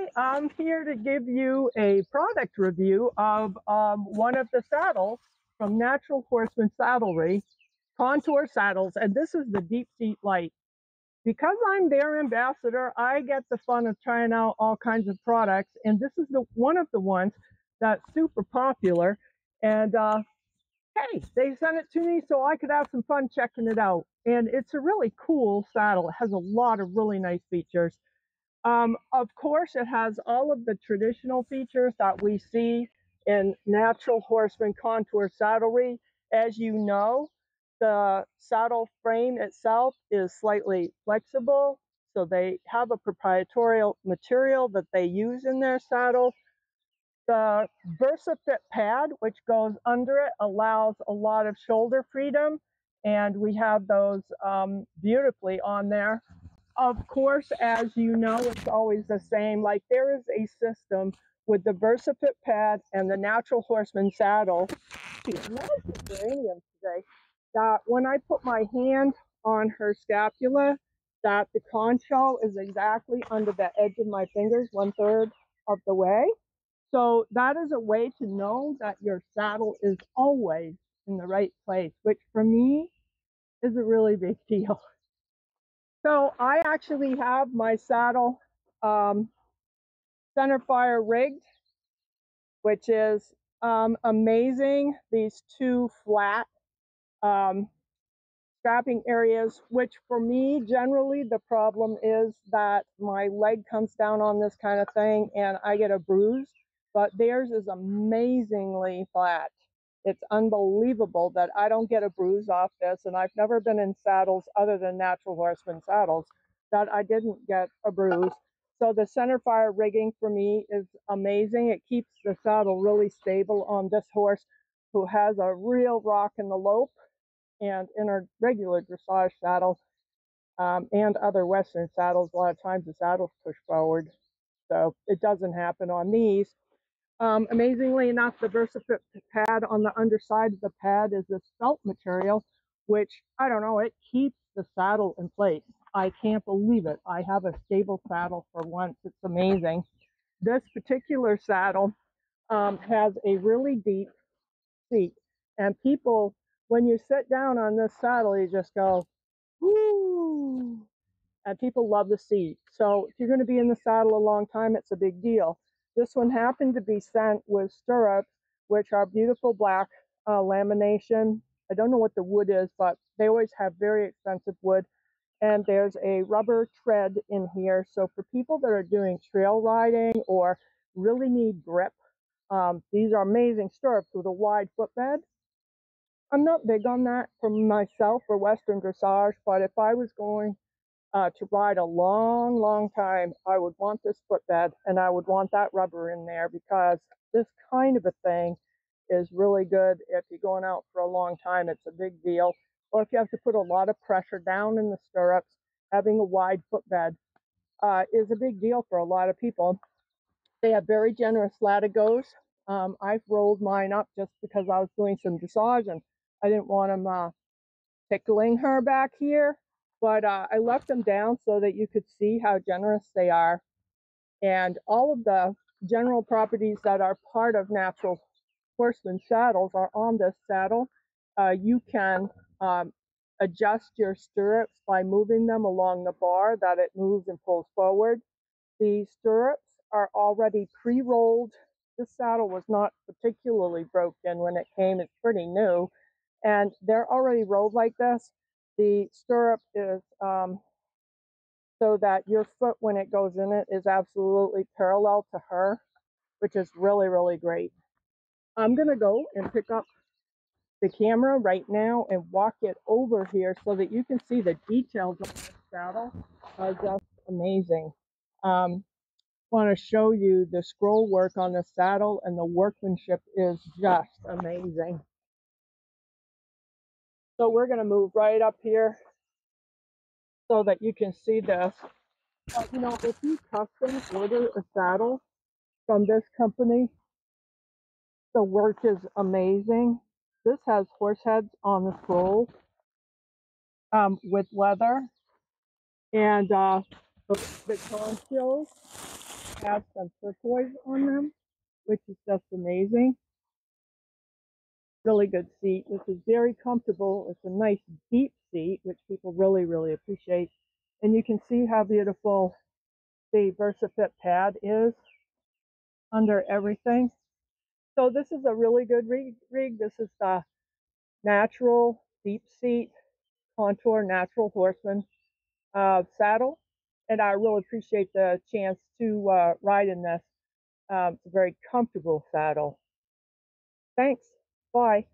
Hi, I'm here to give you a product review of one of the saddles from Natural Horseman Saddlery, Contour Saddles, and this is the Deep Seat Light. Because I'm their ambassador, I get the fun of trying out all kinds of products, and this is one of the ones that's super popular. And hey, they sent it to me so I could have some fun checking it out. And it's a really cool saddle. It has a lot of really nice features. Of course, it has all of the traditional features that we see in Natural Horseman Contour Saddlery. As you know, the saddle frame itself is slightly flexible, so they have a proprietary material that they use in their saddle. The VersaFit pad, which goes under it, allows a lot of shoulder freedom, and we have those beautifully on there. Of course, as you know, it's always the same. Like, there is a system with the VersaFit pad and the Natural Horseman saddle. Geez, a lot of geraniums today. That when I put my hand on her scapula, that the concho is exactly under the edge of my fingers, 1/3 of the way. So that is a way to know that your saddle is always in the right place, which for me is a really big deal. So I actually have my saddle center fire rigged, which is amazing. These two flat strapping areas, which for me, generally the problem is that my leg comes down on this kind of thing and I get a bruise, but theirs is amazingly flat. It's unbelievable that I don't get a bruise off this, and I've never been in saddles other than Natural Horseman saddles that I didn't get a bruise. So the center fire rigging for me is amazing. It keeps the saddle really stable on this horse who has a real rock in the lope, and in a regular dressage saddle and other Western saddles, a lot of times the saddle's pushed forward. So it doesn't happen on these. Amazingly enough, the VersaFit pad on the underside of the pad is this felt material, which, I don't know, it keeps the saddle in place. I can't believe it. I have a stable saddle for once. It's amazing. This particular saddle has a really deep seat, and people, when you sit down on this saddle, you just go, woo! And people love the seat. So if you're going to be in the saddle a long time, it's a big deal. This one happened to be sent with stirrups, which are beautiful black lamination. I don't know what the wood is, but they always have very expensive wood. And there's a rubber tread in here. So for people that are doing trail riding or really need grip, these are amazing stirrups with a wide footbed. I'm not big on that for myself for Western dressage, but if I was going to ride a long, long time, I would want this footbed and I would want that rubber in there, because this kind of a thing is really good if you're going out for a long time. It's a big deal. Or if you have to put a lot of pressure down in the stirrups, having a wide footbed is a big deal for a lot of people. They have very generous latigos. I've rolled mine up just because I was doing some dressage and I didn't want them tickling her back here, but I left them down so that you could see how generous they are. And all of the general properties that are part of Natural Horseman saddles are on this saddle. You can adjust your stirrups by moving them along the bar that it moves and pulls forward. The stirrups are already pre-rolled. This saddle was not particularly broken when it came. It's pretty new. And they're already rolled like this. The stirrup is so that your foot, when it goes in it, is absolutely parallel to her, which is really, really great. I'm going to go and pick up the camera right now and walk it over here so that you can see the details of this saddle are just amazing. Want to show you the scroll work on the saddle, and the workmanship is just amazing. So we're going to move right up here so that you can see this. You know, if you custom order a saddle from this company, the work is amazing. This has horse heads on the scroll with leather, and the conchos have some turquoise on them, which is just amazing. Really good seat. This is very comfortable. It's a nice deep seat, which people really, really appreciate. And you can see how beautiful the VersaFit pad is under everything. So this is a really good rig. This is the natural deep seat contour natural horseman saddle, and I really appreciate the chance to ride in this. It's a very comfortable saddle. Thanks. Bye.